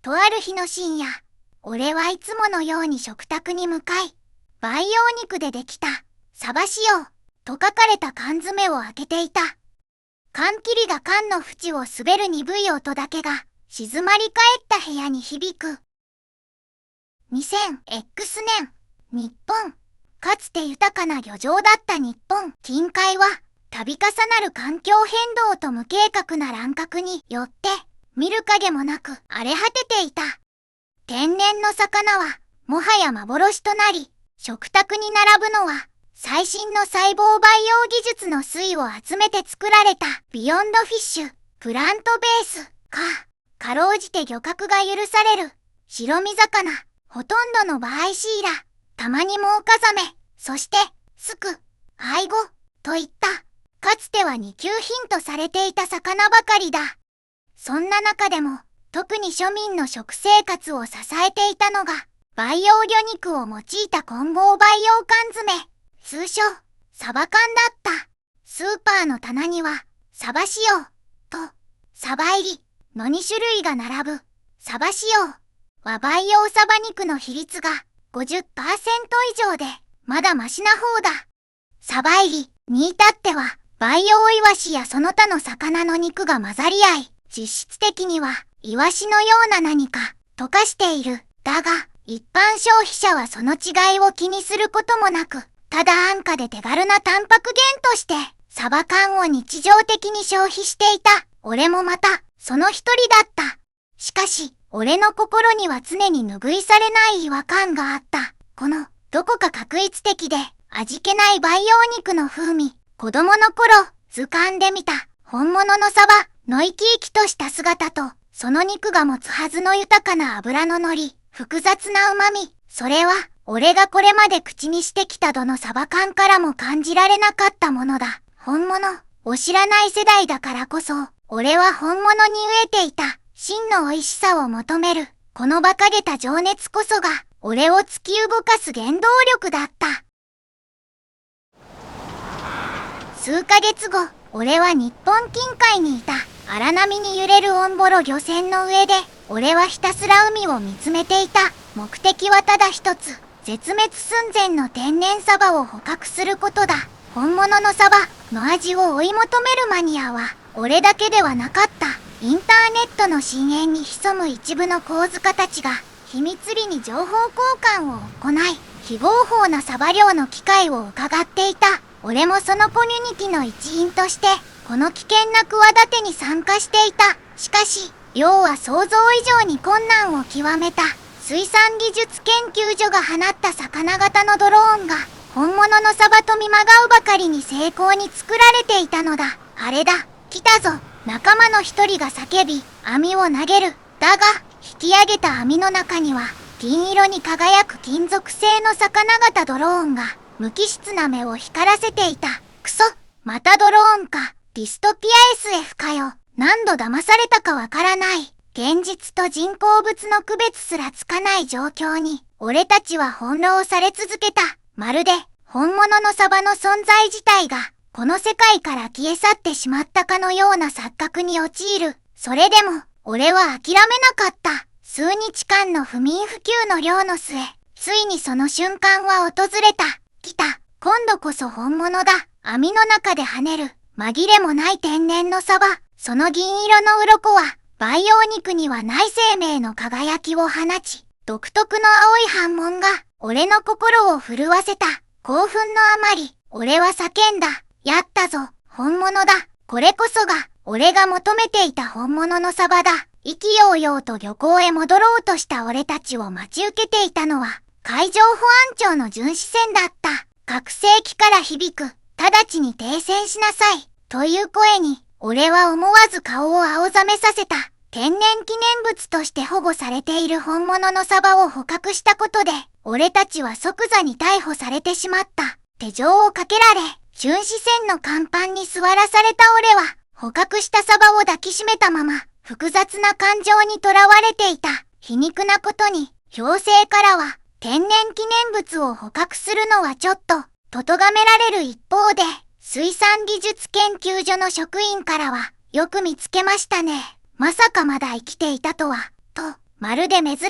とある日の深夜、俺はいつものように食卓に向かい、培養肉でできた、サバ塩、と書かれた缶詰を開けていた。缶切りが缶の縁を滑る鈍い音だけが、静まり返った部屋に響く。2000X 年、日本。かつて豊かな漁場だった日本近海は、度重なる環境変動と無計画な乱獲によって、見る影もなく荒れ果てていた。天然の魚は、もはや幻となり、食卓に並ぶのは、最新の細胞培養技術の粋を集めて作られたビヨンドフィッシュ、プラントベースか、かろうじて漁獲が許される、白身魚、ほとんどの場合シイラ、たまにもオカザメ、そして、スク、アイゴ、といった、かつては二級品とされていた魚ばかりだ。そんな中でも、特に庶民の食生活を支えていたのが、培養魚肉を用いた混合培養缶詰、通称、サバ缶だった。スーパーの棚には、サバ塩と、サバ入りの2種類が並ぶ。サバ塩は培養サバ肉の比率が 50% 以上で、まだマシな方だ。サバ入りに至っては、培養イワシやその他の魚の肉が混ざり合い、実質的には、イワシのような何か、溶かしている。だが、一般消費者はその違いを気にすることもなく、ただ安価で手軽なタンパク源として、サバ缶を日常的に消費していた。俺もまた、その一人だった。しかし、俺の心には常に拭いされない違和感があった。この、どこか画一的で、味気ない培養肉の風味。子供の頃、図鑑で見た、本物のサバの生き生きとした姿と、その肉が持つはずの豊かな脂の乗り、複雑な旨味。それは、俺がこれまで口にしてきたどのサバ缶からも感じられなかったものだ。本物を知らない世代だからこそ、俺は本物に飢えていた。真の美味しさを求める、この馬鹿げた情熱こそが、俺を突き動かす原動力だった。数ヶ月後、俺は日本近海にいた。荒波に揺れるオンボロ漁船の上で、俺はひたすら海を見つめていた。目的はただ一つ、絶滅寸前の天然サバを捕獲することだ。本物のサバの味を追い求めるマニアは、俺だけではなかった。インターネットの深淵に潜む一部の神塚たちが、秘密裏に情報交換を行い、非合法なサバ漁の機会を伺っていた。俺もそのコミュニティの一員として、この危険な企てに参加していた。しかし、漁は想像以上に困難を極めた。水産技術研究所が放った魚型のドローンが、本物のサバと見まがうばかりに精巧に作られていたのだ。あれだ、来たぞ。仲間の一人が叫び、網を投げる。だが、引き上げた網の中には、銀色に輝く金属製の魚型ドローンが、無機質な目を光らせていた。クソ、またドローンか。ディストピア SF かよ。何度騙されたかわからない。現実と人工物の区別すらつかない状況に、俺たちは翻弄され続けた。まるで、本物のサバの存在自体が、この世界から消え去ってしまったかのような錯覚に陥る。それでも、俺は諦めなかった。数日間の不眠不休の漁の末、ついにその瞬間は訪れた。来た。今度こそ本物だ。網の中で跳ねる。紛れもない天然のサバ。その銀色の鱗は、培養肉にはない生命の輝きを放ち、独特の青い斑紋が、俺の心を震わせた。興奮のあまり、俺は叫んだ。やったぞ、本物だ。これこそが、俺が求めていた本物のサバだ。意気揚々と漁港へ戻ろうとした俺たちを待ち受けていたのは、海上保安庁の巡視船だった。拡声器から響く、直ちに停船しなさい。という声に、俺は思わず顔を青ざめさせた。天然記念物として保護されている本物のサバを捕獲したことで、俺たちは即座に逮捕されてしまった。手錠をかけられ、巡視船の甲板に座らされた俺は、捕獲したサバを抱きしめたまま、複雑な感情にとらわれていた。皮肉なことに、行政からは、天然記念物を捕獲するのはちょっと、と咎められる一方で、水産技術研究所の職員からは、よく見つけましたね。まさかまだ生きていたとは、と、まるで珍しい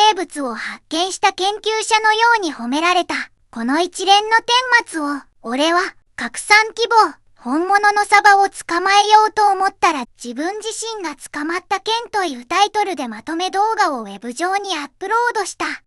生物を発見した研究者のように褒められた。この一連の顛末を、俺は、拡散希望、本物のサバを捕まえようと思ったら、自分自身が捕まった件というタイトルでまとめ動画をウェブ上にアップロードした。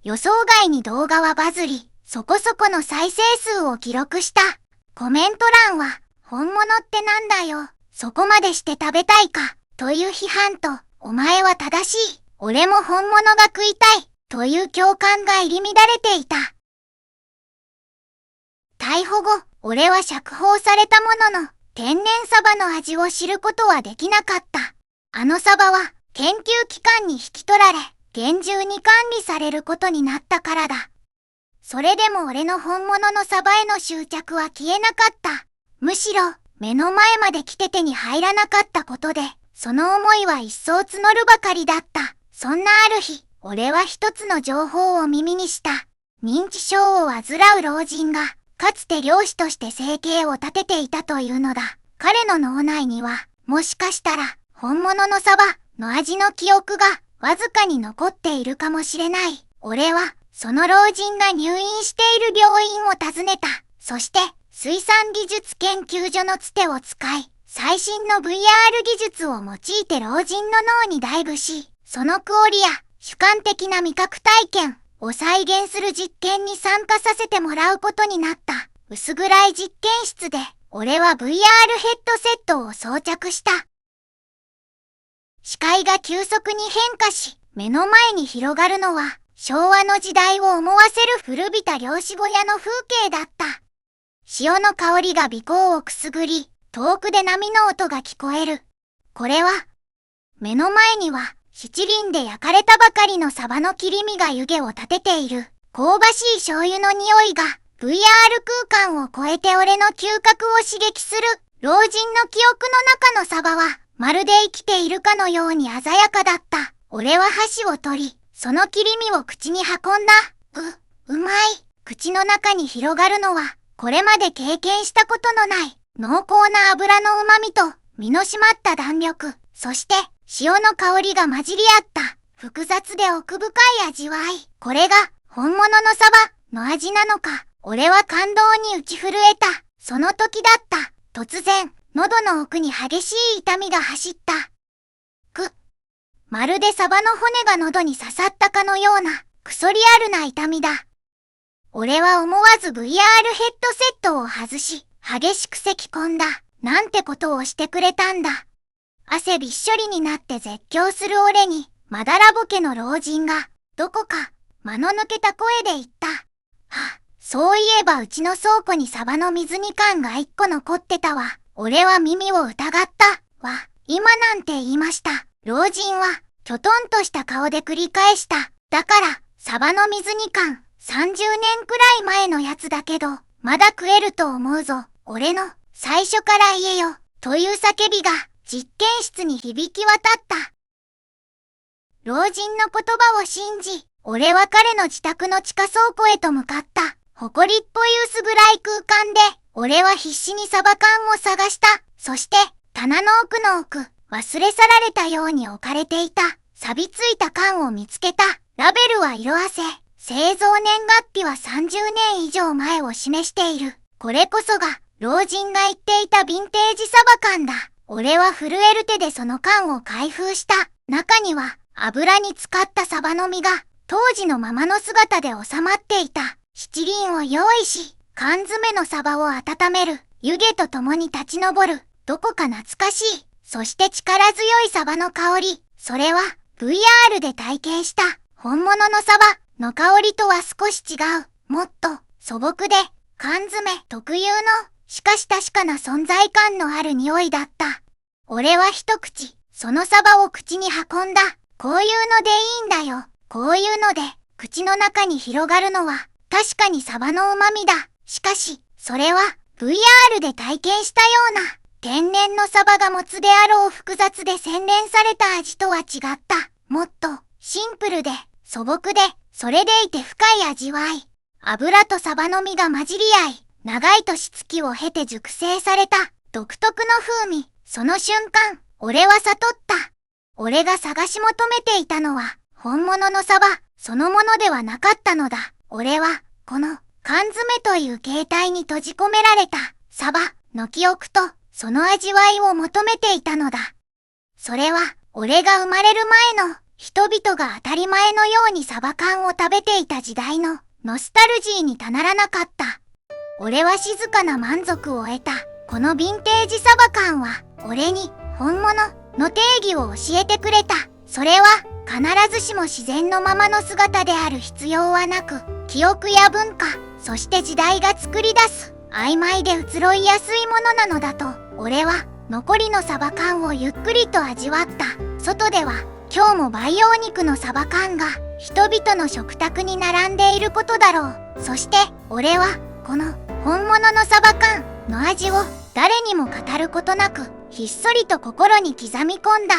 予想外に動画はバズり、そこそこの再生数を記録した。コメント欄は、本物ってなんだよ、そこまでして食べたいか、という批判と、お前は正しい、俺も本物が食いたい、という共感が入り乱れていた。逮捕後、俺は釈放されたものの、天然サバの味を知ることはできなかった。あのサバは、研究機関に引き取られ、厳重に管理されることになったからだ。それでも俺の本物のサバへの執着は消えなかった。むしろ、目の前まで来て手に入らなかったことで、その思いは一層募るばかりだった。そんなある日、俺は一つの情報を耳にした。認知症を患う老人が、かつて漁師として生計を立てていたというのだ。彼の脳内には、もしかしたら、本物のサバの味の記憶が、わずかに残っているかもしれない。俺は、その老人が入院している病院を訪ねた。そして、水産技術研究所のつてを使い、最新の VR 技術を用いて老人の脳にダイブし、そのクオリや主観的な味覚体験を再現する実験に参加させてもらうことになった。薄暗い実験室で、俺は VR ヘッドセットを装着した。視界が急速に変化し、目の前に広がるのは、昭和の時代を思わせる古びた漁師小屋の風景だった。潮の香りが鼻孔をくすぐり、遠くで波の音が聞こえる。これは、目の前には、七輪で焼かれたばかりのサバの切り身が湯気を立てている。香ばしい醤油の匂いが、VR 空間を超えて俺の嗅覚を刺激する。老人の記憶の中のサバは、まるで生きているかのように鮮やかだった。俺は箸を取り、その切り身を口に運んだ。うまい。口の中に広がるのは、これまで経験したことのない、濃厚な油の旨味と、身の締まった弾力、そして、塩の香りが混じり合った、複雑で奥深い味わい。これが、本物のサバの味なのか、俺は感動に打ち震えた。その時だった。突然、喉の奥に激しい痛みが走った。まるでサバの骨が喉に刺さったかのような、クソリアルな痛みだ。俺は思わず VR ヘッドセットを外し、激しく咳込んだ。なんてことをしてくれたんだ。汗びっしょりになって絶叫する俺に、まだらぼけの老人が、どこか、間の抜けた声で言った。そういえばうちの倉庫にサバの水煮缶が1個残ってたわ。俺は耳を疑った。今なんて言いました。老人は、きょとんとした顔で繰り返した。だから、サバの水煮缶、30年くらい前のやつだけど、まだ食えると思うぞ。俺の、最初から言えよ、という叫びが、実験室に響き渡った。老人の言葉を信じ、俺は彼の自宅の地下倉庫へと向かった。埃っぽい薄暗い空間で、俺は必死にサバ缶を探した。そして、棚の奥の奥、忘れ去られたように置かれていた。錆びついた缶を見つけた。ラベルは色あせ。製造年月日は30年以上前を示している。これこそが、老人が言っていたヴィンテージサバ缶だ。俺は震える手でその缶を開封した。中には、油に浸かったサバの身が、当時のままの姿で収まっていた。七輪を用意し、缶詰のサバを温める。湯気とともに立ち上る。どこか懐かしい。そして力強いサバの香り。それは、VR で体験した、本物のサバの香りとは少し違う。もっと、素朴で、缶詰特有の、しかし確かな存在感のある匂いだった。俺は一口、そのサバを口に運んだ。こういうのでいいんだよ。こういうので、口の中に広がるのは、確かにサバの旨味だ。しかし、それは、VR で体験したような、天然のサバが持つであろう複雑で洗練された味とは違った。もっと、シンプルで、素朴で、それでいて深い味わい。油とサバの実が混じり合い、長い年月を経て熟成された、独特の風味。その瞬間、俺は悟った。俺が探し求めていたのは、本物のサバ、そのものではなかったのだ。俺は、この、缶詰という形態に閉じ込められた、サバの記憶と、その味わいを求めていたのだ。それは、俺が生まれる前の、人々が当たり前のようにサバ缶を食べていた時代の、ノスタルジーにたならなかった。俺は静かな満足を得た。このヴィンテージサバ缶は、俺に、本物の定義を教えてくれた。それは、必ずしも自然のままの姿である必要はなく、記憶や文化、そして時代が作り出す、曖昧で移ろいやすいものなのだと、俺は、残りのサバ缶をゆっくりと味わった。外では、今日も培養肉のサバ缶が、人々の食卓に並んでいることだろう。そして、俺は、この、本物のサバ缶の味を、誰にも語ることなく、ひっそりと心に刻み込んだ。